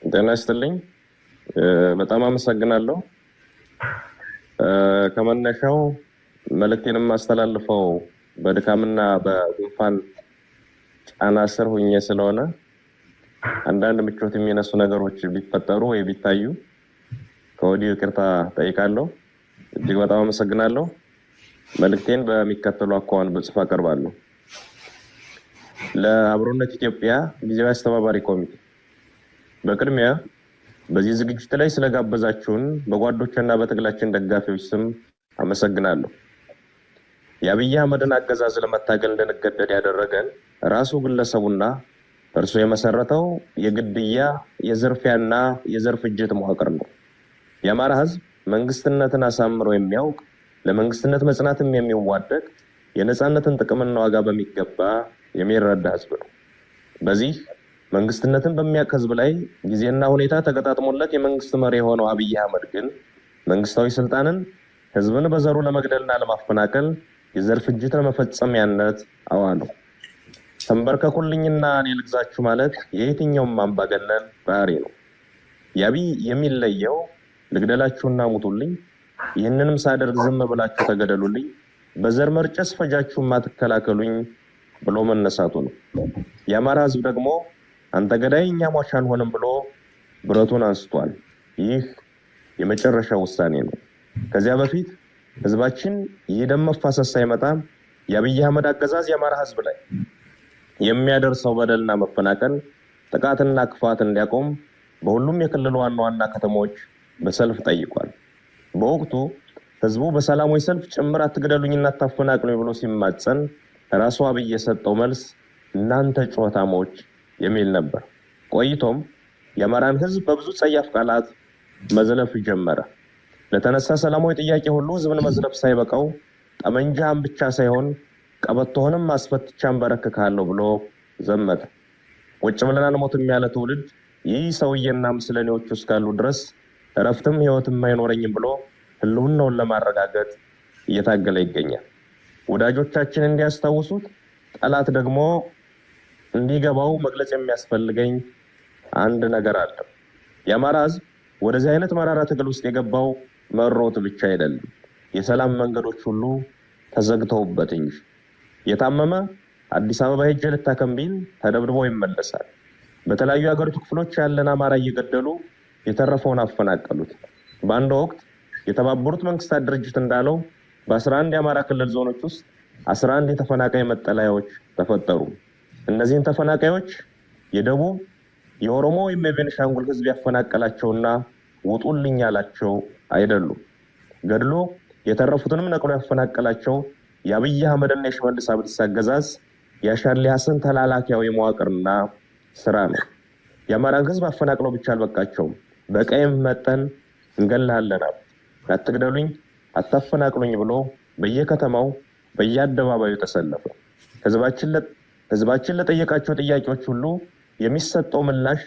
ጤና ይስጥልኝ። በጣም አመሰግናለሁ። ከመነሻው መልእክቴንም አስተላልፈው በድካምና በጉንፋን ጫና ስር ሆኜ ስለሆነ አንዳንድ ምቾት የሚነሱ ነገሮች ቢፈጠሩ ወይ ቢታዩ ከወዲሁ ይቅርታ ጠይቃለሁ። እጅግ በጣም አመሰግናለሁ። መልእክቴን በሚከተሉ አኳኋን በጽሁፍ አቀርባለሁ። ለአብሮነት ኢትዮጵያ ጊዜያዊ አስተባባሪ ኮሚቴ፣ በቅድሚያ በዚህ ዝግጅት ላይ ስለጋበዛችሁን በጓዶችና በትግላችን ደጋፊዎች ስም አመሰግናለሁ። የአብይ አህመድን አገዛዝ ለመታገል እንድንገደድ ያደረገን ራሱ ግለሰቡና እርሱ የመሰረተው የግድያ የዝርፊያና የዘር ፍጅት መዋቅር ነው። የአማራ ህዝብ መንግስትነትን አሳምሮ የሚያውቅ ለመንግስትነት መጽናትም የሚዋደቅ የነፃነትን ጥቅምና ዋጋ በሚገባ የሚረዳ ህዝብ ነው። በዚህ መንግስትነትን በሚያውቅ ህዝብ ላይ ጊዜና ሁኔታ ተገጣጥሞለት የመንግስት መሪ የሆነው አብይ አህመድ ግን መንግስታዊ ስልጣንን ህዝብን በዘሩ ለመግደልና ለማፈናቀል የዘር ፍጅት ለመፈጸሚያነት አዋለው። ተንበርከኩልኝና እኔ ልግዛችሁ ማለት የየትኛውም አምባገነን ባህሪ ነው። የአብይ የሚለየው ልግደላችሁና ሙቱልኝ፣ ይህንንም ሳደርግ ዝም ብላችሁ ተገደሉልኝ፣ በዘር መርጨስ ፈጃችሁም አትከላከሉኝ ብሎ መነሳቱ ነው። የአማራ ህዝብ ደግሞ አንተ ገዳይ እኛ ሟች አንሆንም ብሎ ብረቱን አንስቷል። ይህ የመጨረሻ ውሳኔ ነው። ከዚያ በፊት ህዝባችን የደም መፋሰስ ሳይመጣ የአብይ አህመድ አገዛዝ የአማራ ህዝብ ላይ የሚያደርሰው በደልና መፈናቀል፣ ጥቃትና ክፋት እንዲያቆም በሁሉም የክልል ዋና ዋና ከተሞች በሰልፍ ጠይቋል። በወቅቱ ህዝቡ በሰላማዊ ሰልፍ ጭምር አትግደሉኝና አታፈናቅሉኝ ብሎ ሲማጸን ራሱ አብይ የሰጠው መልስ እናንተ ጩኸታሞች የሚል ነበር። ቆይቶም የአማራን ህዝብ በብዙ ጸያፍ ቃላት መዝለፍ ጀመረ። ለተነሳ ሰላማዊ ጥያቄ ሁሉ ህዝብን መዝለፍ ሳይበቃው ጠመንጃህን ብቻ ሳይሆን ቀበቶህንም አስፈትቻን በረክካለሁ ብሎ ዘመተ። ቁጭ ብለን አንሞትም ያለ ትውልድ ይህ ሰውዬና ምስለኔዎቹ እስካሉ ድረስ እረፍትም ህይወትም አይኖረኝም ብሎ ህልውናውን ለማረጋገጥ እየታገለ ይገኛል። ወዳጆቻችን እንዲያስታውሱት፣ ጠላት ደግሞ እንዲገባው መግለጽ የሚያስፈልገኝ አንድ ነገር አለ። የአማራ ህዝብ ወደዚህ አይነት መራራ ትግል ውስጥ የገባው መሮት ብቻ አይደለም፣ የሰላም መንገዶች ሁሉ ተዘግተውበት እንጂ። የታመመ አዲስ አበባ ሄጄ ልታከም ቢል ተደብድቦ ይመለሳል። በተለያዩ የሀገሪቱ ክፍሎች ያለን አማራ እየገደሉ የተረፈውን አፈናቀሉት። በአንድ ወቅት የተባበሩት መንግስታት ድርጅት እንዳለው በ11 የአማራ ክልል ዞኖች ውስጥ 11 የተፈናቃይ መጠለያዎች ተፈጠሩ። እነዚህን ተፈናቃዮች የደቡብ የኦሮሞ ወይም የቤኒሻንጉል ህዝብ ያፈናቀላቸውና ውጡልኝ ያላቸው አይደሉም። ገድሎ የተረፉትንም ነቅሎ ያፈናቀላቸው የአብይ አህመድና የሽመልስ አብዲሳ አገዛዝ የአሻድሊ ሐሰን ተላላኪያዊ መዋቅርና ስራ ነው። የአማራን ህዝብ አፈናቅለው ብቻ አልበቃቸውም። በቀይም መጠን እንገላለን፣ አትግደሉኝ፣ አታፈናቅሉኝ ብሎ በየከተማው በየአደባባዩ ተሰለፈ። ህዝባችን ለጠየቃቸው ጥያቄዎች ሁሉ የሚሰጠው ምላሽ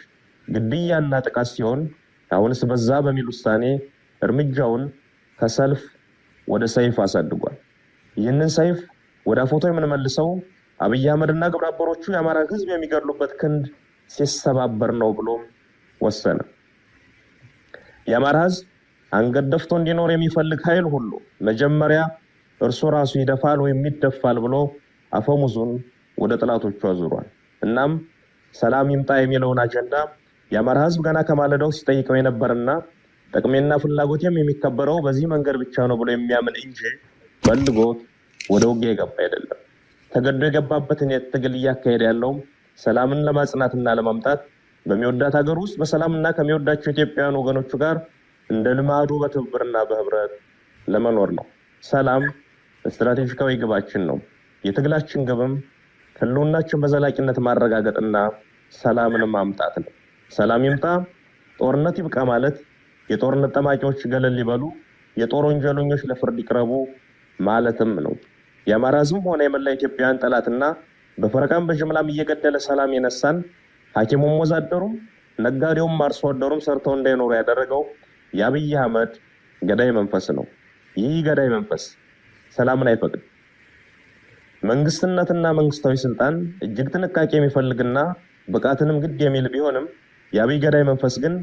ግድያና ጥቃት ሲሆን አሁንስ በዛ በሚል ውሳኔ እርምጃውን ከሰልፍ ወደ ሰይፍ አሳድጓል። ይህንን ሰይፍ ወደ ፎቶ የምንመልሰው አብይ አህመድና ግብረ አበሮቹ የአማራ ህዝብ የሚገድሉበት ክንድ ሲሰባበር ነው ብሎ ወሰነ። የአማራ ህዝብ አንገት ደፍቶ እንዲኖር የሚፈልግ ኃይል ሁሉ መጀመሪያ እርሱ ራሱ ይደፋል ወይም ይደፋል ብሎ አፈሙዙን ወደ ጥላቶቹ አዙሯል። እናም ሰላም ይምጣ የሚለውን አጀንዳ የአማራ ህዝብ ገና ከማለዳው ሲጠይቀው የነበረና ጥቅሜና ፍላጎቴም የሚከበረው በዚህ መንገድ ብቻ ነው ብሎ የሚያምን እንጂ ፈልጎት ወደ ውጊያ የገባ አይደለም። ተገዶ የገባበትን ትግል እያካሄደ ያለው ሰላምን ለማጽናትና ለማምጣት በሚወዳት ሀገር ውስጥ በሰላምና ከሚወዳቸው ኢትዮጵያውያን ወገኖቹ ጋር እንደ ልማዱ በትብብርና በህብረት ለመኖር ነው። ሰላም ስትራቴጂካዊ ግባችን ነው። የትግላችን ግብም ህልውናችን በዘላቂነት ማረጋገጥና ሰላምን ማምጣት ነው። ሰላም ይምጣ፣ ጦርነት ይብቃ ማለት የጦርነት ጠማቂዎች ገለል ሊበሉ፣ የጦር ወንጀለኞች ለፍርድ ይቅረቡ ማለትም ነው። የአማራ ህዝብም ሆነ የመላ ኢትዮጵያውያን ጠላትና በፈረቃም በጅምላም እየገደለ ሰላም የነሳን ሐኪሙም ወዛደሩም ነጋዴውም አርሶ አደሩም ሰርተው እንዳይኖሩ ያደረገው የአብይ አህመድ ገዳይ መንፈስ ነው። ይህ ገዳይ መንፈስ ሰላምን አይፈቅድም። መንግስትነትና መንግስታዊ ስልጣን እጅግ ጥንቃቄ የሚፈልግና ብቃትንም ግድ የሚል ቢሆንም የአብይ ገዳይ መንፈስ ግን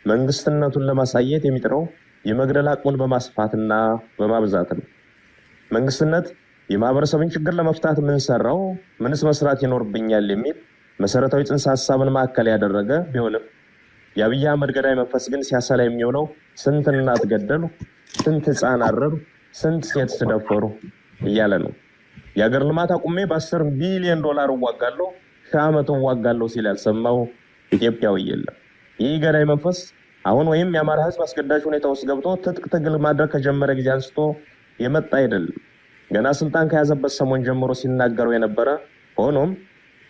መንግስትነቱን ለማሳየት የሚጥረው የመግደል አቅሙን በማስፋትና በማብዛት ነው። መንግስትነት የማህበረሰብን ችግር ለመፍታት ምን ሰራው፣ ምንስ መስራት ይኖርብኛል የሚል መሰረታዊ ጽንሰ ሀሳብን ማዕከል ያደረገ ቢሆንም የአብይ አህመድ ገዳይ መንፈስ ግን ሲያሰላ የሚውለው ስንት እናት ገደሉ፣ ስንት ህፃን አረሩ፣ ስንት ሴት ስደፈሩ እያለ ነው። የሀገር ልማት አቁሜ በ10 ቢሊዮን ዶላር እዋጋለሁ፣ ሺህ ዓመት እዋጋለሁ ሲል ያልሰማው ኢትዮጵያዊ የለም። ይህ ገዳይ መንፈስ አሁን ወይም የአማራ ህዝብ አስገዳጅ ሁኔታ ውስጥ ገብቶ ትጥቅ ትግል ማድረግ ከጀመረ ጊዜ አንስቶ የመጣ አይደለም። ገና ስልጣን ከያዘበት ሰሞን ጀምሮ ሲናገረው የነበረ ሆኖም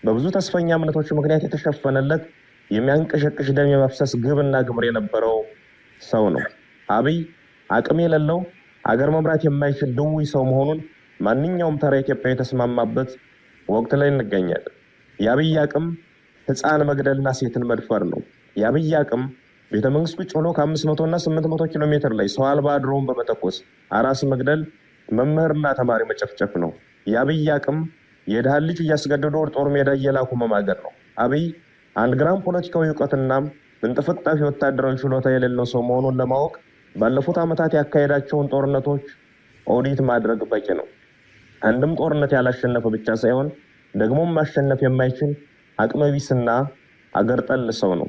በብዙ ተስፈኛ እምነቶች ምክንያት የተሸፈነለት የሚያንቀሸቅሽ ደም የመፍሰስ ግብና ግብር የነበረው ሰው ነው። አብይ አቅም የሌለው አገር መምራት የማይችል ድውይ ሰው መሆኑን ማንኛውም ተራ ኢትዮጵያዊ የተስማማበት ወቅት ላይ እንገኛለን። የአብይ አቅም ህፃን መግደልና ሴትን መድፈር ነው። የአብይ አቅም ቤተመንግስት ቁጭ ብሎ ከ500 እና 800 ኪሎ ሜትር ላይ ሰው አልባ ድሮን በመተኮስ አራስ መግደል፣ መምህርና ተማሪ መጨፍጨፍ ነው። የአብይ አቅም የድሃ ልጅ እያስገደዱ ወደ ጦር ሜዳ እየላኩ መማገር ነው። አብይ 1 ግራም ፖለቲካዊ እውቀትና እንጥፍጣፊ ወታደራዊ ችሎታ የሌለው ሰው መሆኑን ለማወቅ ባለፉት ዓመታት ያካሄዳቸውን ጦርነቶች ኦዲት ማድረግ በቂ ነው። አንድም ጦርነት ያላሸነፈ ብቻ ሳይሆን ደግሞም ማሸነፍ የማይችል አቅመቢስና አገር ጠል ሰው ነው።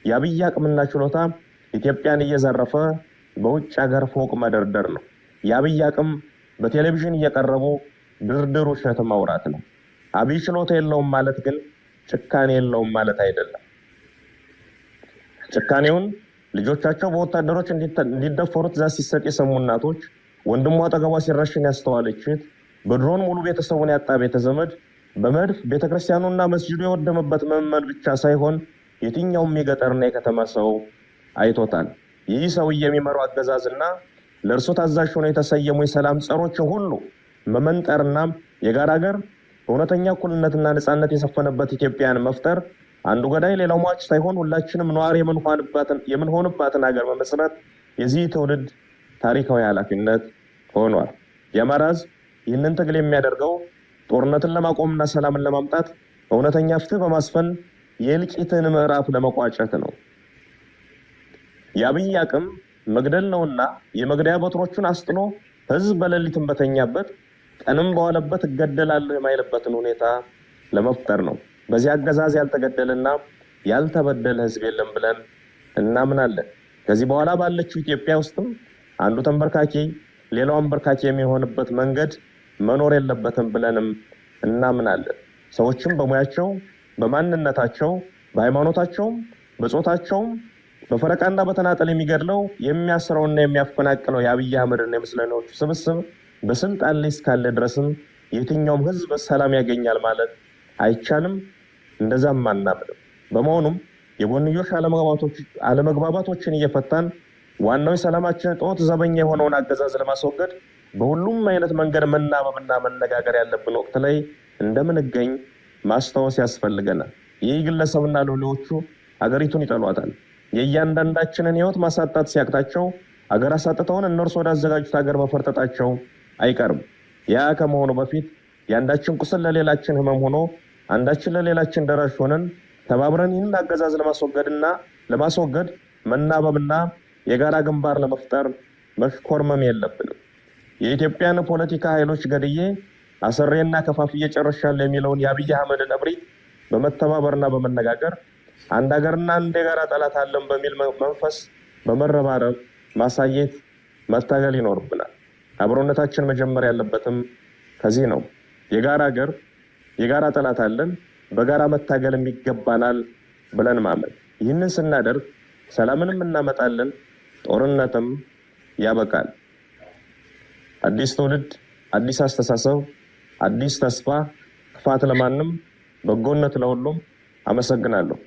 የአብይ አቅምና ችሎታ ኢትዮጵያን እየዘረፈ በውጭ ሀገር ፎቅ መደርደር ነው። የአብይ አቅም በቴሌቪዥን እየቀረቡ ድርድር ውሸት ማውራት ነው። አብይ ችሎታ የለውም ማለት ግን ጭካኔ የለውም ማለት አይደለም። ጭካኔውን ልጆቻቸው በወታደሮች እንዲደፈሩ ትዕዛዝ ሲሰጥ የሰሙ እናቶች፣ ወንድሟ አጠገቧ ሲረሽን ያስተዋለች እህት፣ በድሮን ሙሉ ቤተሰቡን ያጣ ቤተዘመድ፣ በመድፍ ቤተክርስቲያኑና መስጂዱ የወደመበት ምዕመን ብቻ ሳይሆን የትኛውም የገጠርና የከተማ ሰው አይቶታል። ይህ ሰው የሚመራው አገዛዝና ለእርሱ ታዛዥ ሆነው የተሰየሙ የሰላም ጸሮችን ሁሉ መመንጠርና የጋራ ሀገር እውነተኛ እኩልነትና ነፃነት የሰፈነበት ኢትዮጵያን መፍጠር፣ አንዱ ገዳይ ሌላው ሟች ሳይሆን ሁላችንም ነዋሪ የምንሆንባትን ሀገር መመስረት የዚህ ትውልድ ታሪካዊ ኃላፊነት ሆኗል። የአማራ ህዝብ ይህንን ትግል የሚያደርገው ጦርነትን ለማቆምና ሰላምን ለማምጣት እውነተኛ ፍትህ በማስፈን የእልቂትን ምዕራፍ ለመቋጨት ነው። የአብይ አቅም መግደል ነውና የመግደያ በትሮቹን አስጥሎ ህዝብ በሌሊትም በተኛበት ቀንም በዋለበት እገደላለሁ የማይልበትን ሁኔታ ለመፍጠር ነው። በዚህ አገዛዝ ያልተገደለና ያልተበደለ ህዝብ የለም ብለን እናምናለን። ከዚህ በኋላ ባለችው ኢትዮጵያ ውስጥም አንዱ ተንበርካኪ ሌላው አንበርካኪ የሚሆንበት መንገድ መኖር የለበትም ብለንም እናምናለን። ሰዎችም በሙያቸው፣ በማንነታቸው፣ በሃይማኖታቸውም፣ በጾታቸውም በፈረቃና በተናጠል የሚገድለው የሚያስረውና የሚያፈናቅለው የአብይ አህመድና የምስለኔዎቹ ስብስብ በስልጣን ላይ እስካለ ድረስም የትኛውም ህዝብ ሰላም ያገኛል ማለት አይቻልም። እንደዛም አናምንም። በመሆኑም የጎንዮሽ አለመግባባቶችን እየፈታን ዋናው የሰላማችን እጦት ዘበኛ የሆነውን አገዛዝ ለማስወገድ በሁሉም አይነት መንገድ መናበብና መነጋገር ያለብን ወቅት ላይ እንደምንገኝ ማስታወስ ያስፈልገናል። ይህ ግለሰብና ሎሌዎቹ ሀገሪቱን ይጠሏታል። የእያንዳንዳችንን ህይወት ማሳጣት ሲያቅታቸው ሀገር አሳጥተውን እነርሱ ወዳዘጋጁት ሀገር መፈርጠጣቸው አይቀርም። ያ ከመሆኑ በፊት የአንዳችን ቁስል ለሌላችን ህመም ሆኖ አንዳችን ለሌላችን ደራሽ ሆነን ተባብረን ይህን አገዛዝ ለማስወገድ መናበብና የጋራ ግንባር ለመፍጠር መሽኮርመም የለብንም። የኢትዮጵያን ፖለቲካ ኃይሎች ገድዬ አሰሬና ከፋፍዬ ጨርሻለሁ የሚለውን የአብይ አህመድን እብሪት በመተባበርና በመነጋገር አንድ ሀገርና አንድ የጋራ ጠላት አለን በሚል መንፈስ በመረባረብ ማሳየት መታገል ይኖርብናል። አብሮነታችን መጀመር ያለበትም ከዚህ ነው። የጋራ ሀገር የጋራ ጠላት አለን፣ በጋራ መታገልም ይገባናል ብለን ማመን። ይህንን ስናደርግ ሰላምንም እናመጣለን፣ ጦርነትም ያበቃል። አዲስ ትውልድ፣ አዲስ አስተሳሰብ፣ አዲስ ተስፋ። ክፋት ለማንም፣ በጎነት ለሁሉም። አመሰግናለሁ።